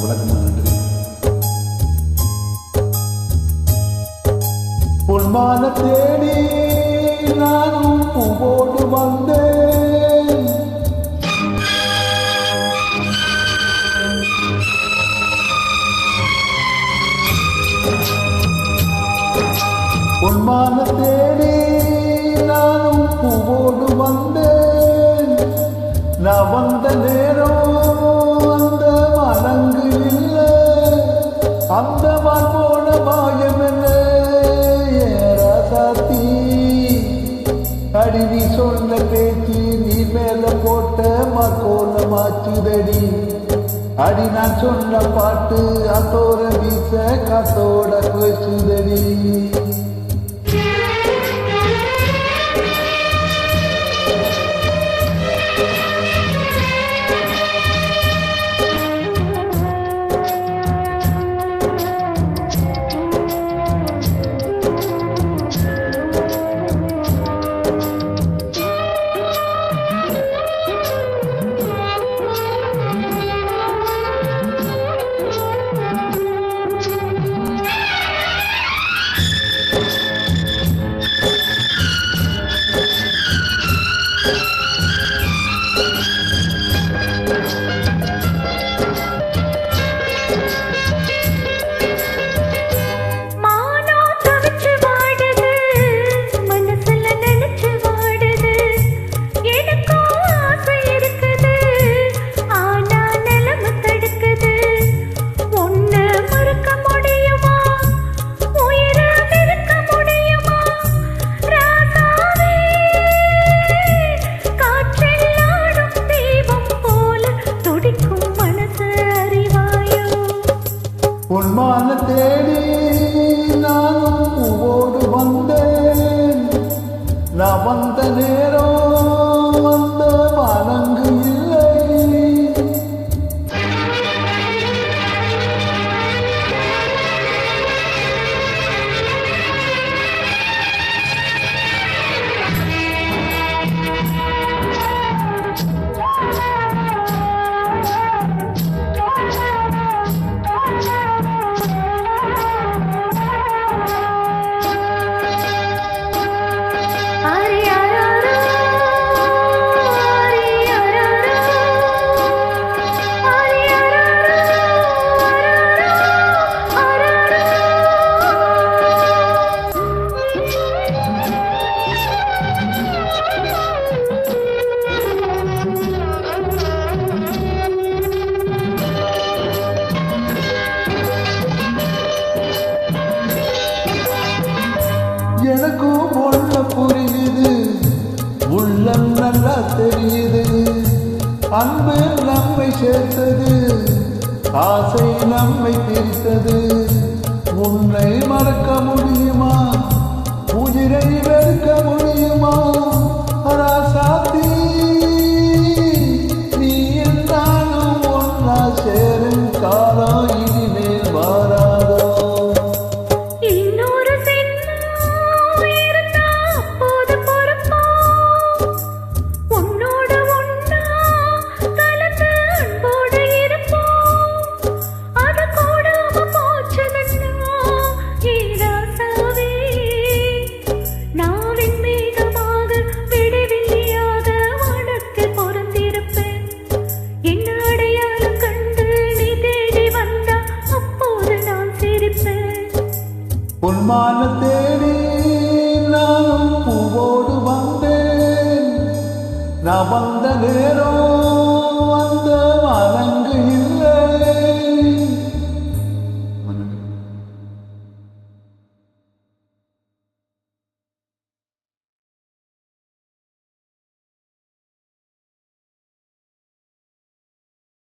விளக்கமாக நன்றி. பொன்மான தேடி நானும் பூவோடு வந்தேன். பொன்மான தேடி நானும் பூவோடு வந்தேன். நான் வந்த நேரம் அந்த மனங்கு இல்லை, அந்த போன மாயம் என்ன ஏறாசாத்தி. அடி சொன்ன பேச்சு நீ மேல போட்ட மர்கோல மாச்சுதடி. அடி நான் சொன்ன பாட்டு அத்தோர வீச காத்தோட பேசுதடி. பொன்மான தேடி நானும் பூவோடு வந்தேன். நான் வந்த நேரம் அந்த மனங்கு இல்லை. எனக்கும் ஒன்ன புரியுது, உள்ளம் நல்லா தெரியுது. அன்பு நம்மை சேர்த்தது, ஆசை நம்மை பிரித்தது. உன்னை மறக்க முடியுமா, உயிரை வெறுக்க முடியுமா? ராசாத்தி நீ நானும் ஒன்னா சேரும் காலம் இனிமேல் வாராதோ. பொன்மான தேடி நானும் பூவோடு வந்தேன். நான் வந்த நேரம்